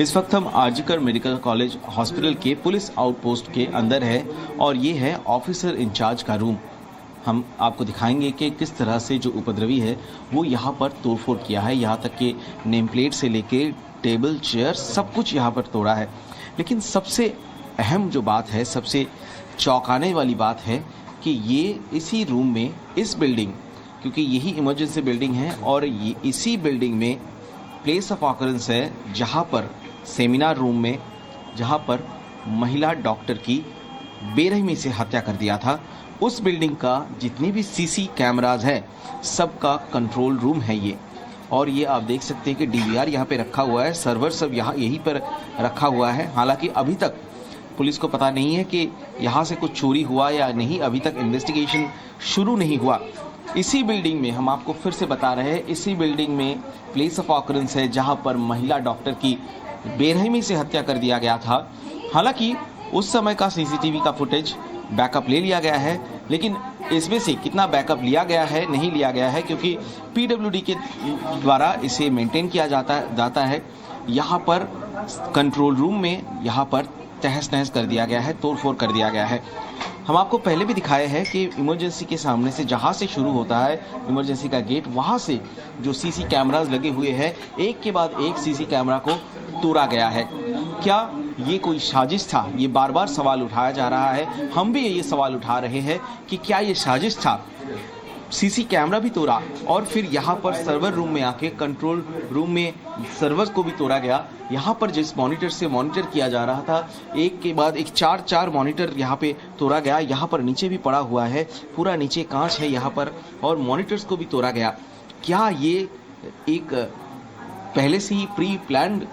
इस वक्त हम आरजीकर मेडिकल कॉलेज हॉस्पिटल के पुलिस आउटपोस्ट के अंदर है और ये है ऑफिसर इंचार्ज का रूम। हम आपको दिखाएंगे कि किस तरह से जो उपद्रवी है वो यहाँ पर तोड़फोड़ किया है। यहाँ तक कि नेम प्लेट से लेके टेबल चेयर सब कुछ यहाँ पर तोड़ा है। लेकिन सबसे अहम जो बात है, सबसे चौंकाने वाली बात है कि ये इसी रूम में, इस बिल्डिंग, क्योंकि यही इमरजेंसी बिल्डिंग है और ये इसी बिल्डिंग में प्लेस ऑफ ऑकरेंस है जहाँ पर सेमिनार रूम में, जहाँ पर महिला डॉक्टर की बेरहमी से हत्या कर दिया था। उस बिल्डिंग का जितनी भी सीसी कैमराज है सबका कंट्रोल रूम है ये। और ये आप देख सकते हैं कि डीवीआर यहाँ पे रखा हुआ है, सर्वर सब यहाँ यहीं पर रखा हुआ है। हालांकि अभी तक पुलिस को पता नहीं है कि यहाँ से कुछ चोरी हुआ या नहीं, अभी तक इन्वेस्टिगेशन शुरू नहीं हुआ। इसी बिल्डिंग में, हम आपको फिर से बता रहे हैं, इसी बिल्डिंग में प्लेस ऑफ ऑकरेंस है जहाँ पर महिला डॉक्टर की बेरहमी से हत्या कर दिया गया था। हालांकि उस समय का सीसीटीवी का फुटेज बैकअप ले लिया गया है, लेकिन इसमें से कितना बैकअप लिया गया है, नहीं लिया गया है, क्योंकि पीडब्ल्यूडी के द्वारा इसे मेंटेन किया जाता है। यहाँ पर कंट्रोल रूम में यहाँ पर तहस नहस कर दिया गया है, तोड़फोड़ कर दिया गया है। हम आपको पहले भी दिखाए हैं कि इमरजेंसी के सामने से जहाँ से शुरू होता है इमरजेंसी का गेट, वहाँ से जो सीसी कैमरास लगे हुए हैं, एक के बाद एक सीसी कैमरा को तोड़ा गया है। क्या ये कोई साजिश था? ये बार बार सवाल उठाया जा रहा है। हम भी ये सवाल उठा रहे हैं कि क्या ये साजिश था? सीसी कैमरा भी तोड़ा और फिर यहाँ पर सर्वर रूम में आके कंट्रोल रूम में सर्वर को भी तोड़ा गया। यहाँ पर जिस मॉनिटर से मॉनिटर किया जा रहा था, एक के बाद एक चार मॉनिटर यहाँ पे तोड़ा गया। यहाँ पर नीचे भी पड़ा हुआ है, पूरा नीचे कांच है यहाँ पर, और मॉनिटर्स को भी तोड़ा गया। क्या ये एक पहले से ही प्री प्लान्ड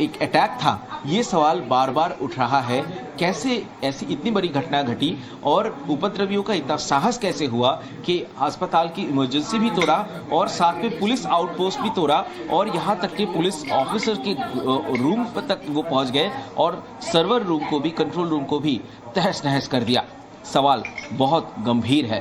एक अटैक था? ये सवाल बार बार उठ रहा है। कैसे ऐसी इतनी बड़ी घटना घटी और उपद्रवियों का इतना साहस कैसे हुआ कि अस्पताल की इमरजेंसी भी तोड़ा और साथ में पुलिस आउटपोस्ट भी तोड़ा और यहाँ तक कि पुलिस ऑफिसर के रूम तक वो पहुँच गए और सर्वर रूम को भी, कंट्रोल रूम को भी तहस नहस कर दिया। सवाल बहुत गंभीर है।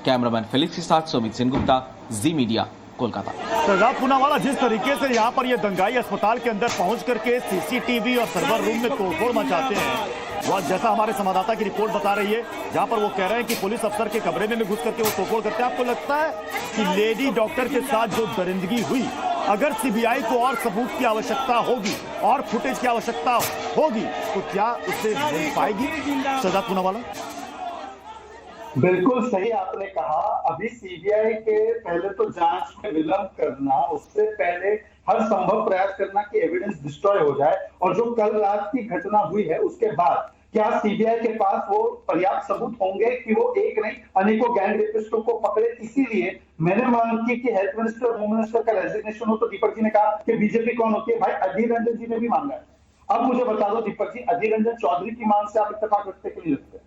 कैमरामैन फिलिक्स के साथ सुमित सेन गुप्ता, जी मीडिया, कोलकाता। शहजाद पूनावाला, जिस तरीके से यहाँ पर ये दंगाई अस्पताल के अंदर पहुंच करके सीसीटीवी और सर्वर रूम में तोड़फोड़ मचाते हैं, वह जैसा हमारे संवाददाता की रिपोर्ट बता रही है, जहां पर वो कह रहे हैं कि पुलिस अफसर के कमरे में घुस करके वो तोड़फोड़ करते हैं। आपको लगता है कि लेडी डॉक्टर के साथ जो दरिंदगी हुई, अगर सीबीआई को और सबूत की आवश्यकता होगी और फुटेज की आवश्यकता होगी तो क्या उससे मिल पाएगी? शहजाद पूनावाला, बिल्कुल सही आपने कहा। अभी सीबीआई के पहले तो जांच में विलंब करना, उससे पहले हर संभव प्रयास करना कि एविडेंस डिस्ट्रॉय हो जाए, और जो कल रात की घटना हुई है उसके बाद क्या सीबीआई के पास वो पर्याप्त सबूत होंगे कि वो एक नहीं अनेकों गैंग रेपिस्टों को पकड़े? इसीलिए मैंने मांग की कि हेल्थ मिनिस्टर और होम मिनिस्टर का रेजिग्नेशन हो। तो दीपक जी ने कहा कि बीजेपी कौन होती है? भाई अधीर रंजन जी ने भी मांगा है। अब मुझे बता दो दीपक जी, अधीर रंजन चौधरी की मांग से आप इत्तेफाक रखते कि नहीं रखते?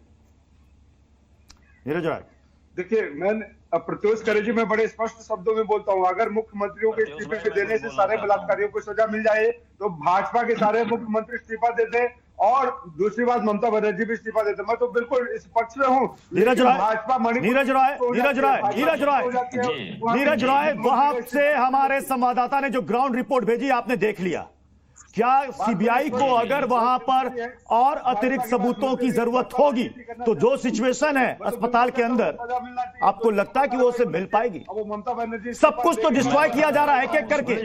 नीरज राय, देखिए, मैं प्रत्युष करे जी, मैं बड़े स्पष्ट शब्दों में बोलता हूं, अगर मुख्यमंत्रियों के इस्तीफे देने से सारे बलात्कारियों को सजा मिल जाए तो भाजपा के सारे मुख्यमंत्री इस्तीफा देते और दूसरी बात ममता बनर्जी भी इस्तीफा देते। मैं तो बिल्कुल इस पक्ष में हूं। नीरज राय, भाजपा नीरज राय, वहां से हमारे संवाददाता ने जो ग्राउंड रिपोर्ट भेजी आपने देख लिया। क्या सीबीआई को अगर वहां पर और अतिरिक्त सबूतों की जरूरत होगी तो जो सिचुएशन है अस्पताल के अंदर, आपको लगता है कि वो उसे मिल पाएगी? सब कुछ तो डिस्ट्रॉय किया जा रहा है एक एक करके।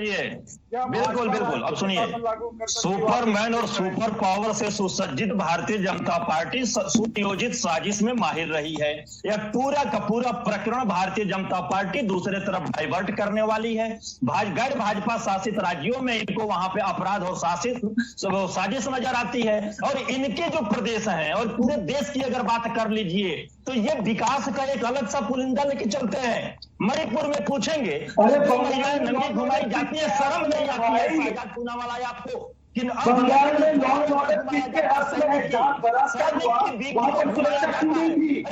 बिल्कुल बिल्कुल। अब सुनिए, सुपरमैन और सुपर पावर से सुसज्जित भारतीय जनता पार्टी सुनियोजित साजिश में माहिर रही है। यह पूरा का पूरा प्रकरण भारतीय जनता पार्टी दूसरे तरफ डाइवर्ट करने वाली है। गैर भाजपा शासित राज्यों में इनको वहां पे अपराध और शासित साजिश नजर आती है, और इनके जो प्रदेश हैं और पूरे देश की अगर बात कर लीजिए तो ये विकास का एक अलग सा पुलिंदा लेके चलते हैं। मणिपुर में पूछेंगे महिलाएं नंगी घुमाई जाती है, शर्म नहीं आती है? शहजाद पूनावाला, आपको बंगाल में लॉ एंड ऑर्डर किसके हाथ में है?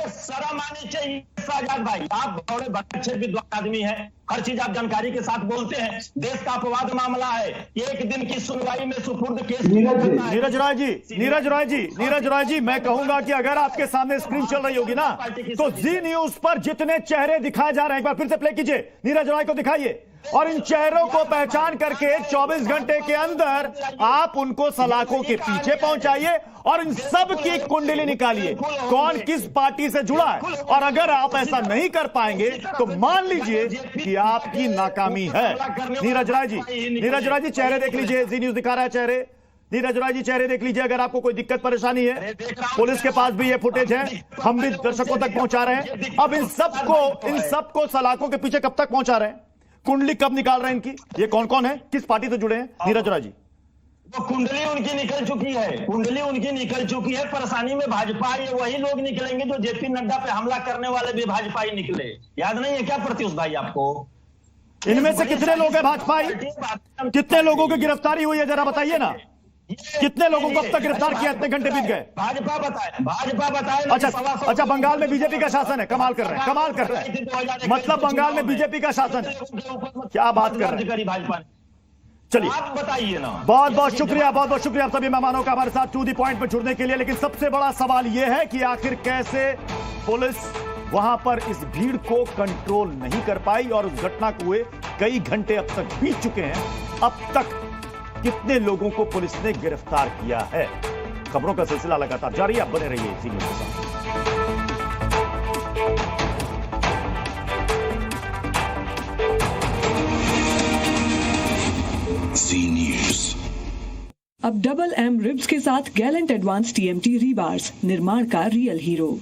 शर्म आनी चाहिए शहजाद भाई। आप बड़े अच्छे विद्वान आदमी हैं, हर चीज आप जानकारी के साथ बोलते हैं। देश का अपवाद मामला है, एक दिन की सुनवाई में सुपुर्द केस। नीरज राय जी, मैं कहूंगा कि अगर आपके सामने स्क्रीन चल रही होगी ना तो जी न्यूज पर जितने चेहरे दिखाए जा रहे हैं, एक बार फिर से प्ले कीजिए, नीरज राय को दिखाइए। और इन चेहरों को पहचान करके 24 घंटे के अंदर आप उनको सलाखों के पीछे पहुंचाइए और इन सब की कुंडली निकालिए, कौन किस पार्टी से जुड़ा है। और अगर आप ऐसा नहीं कर पाएंगे तो मान लीजिए कि आपकी नाकामी है। नीरज राय जी चेहरे देख लीजिए, जी न्यूज दिखा रहा है चेहरे। नीरज राय जी चेहरे देख लीजिए, अगर आपको कोई दिक्कत परेशानी है, पुलिस के पास भी ये फुटेज है, हम भी दर्शकों तक पहुंचा रहे हैं। अब इन सबको सलाखों के पीछे कब तक पहुंचा रहे हैं, कुंडली कब निकाल रहे हैं इनकी, ये कौन कौन है, किस पार्टी से जुड़े हैं नीरज राय जी? वो कुंडली उनकी निकल चुकी है, परेशानी में भाजपा, ये वही लोग निकलेंगे जो जेपी नड्डा पे हमला करने वाले भी भाजपा ही निकले। याद नहीं है क्या प्रत्युष भाई आपको? इनमें से कितने लोग हैं भाजपाई, कितने लोगों की गिरफ्तारी हुई है, जरा बताइए ना, कितने लोगों को अब तक गिरफ्तार किया, इतने घंटे बीत गए? भाजपा बताए। अच्छा बंगाल में बीजेपी का शासन है, कमाल कर रहे हैं, मतलब बंगाल में बीजेपी का शासन है, क्या बात कर रहे हैं भाजपा ने। चलिए आप बताइए ना। बहुत बहुत शुक्रिया आप सभी मेहमानों का हमारे साथ टू द पॉइंट पर जुड़ने के लिए। लेकिन सबसे बड़ा सवाल यह है कि आखिर कैसे पुलिस वहां पर इस भीड़ को कंट्रोल नहीं कर पाई और उस घटना को हुए कई घंटे अब तक बीत चुके हैं, अब तक कितने लोगों को पुलिस ने गिरफ्तार किया है। खबरों का सिलसिला लगातार जारी है, आप बने रहिए इसी न्यूज़ के साथ। अब डबल एम रिब्स के साथ गैलेंट एडवांस TMT रीबार्स, निर्माण का रियल हीरो।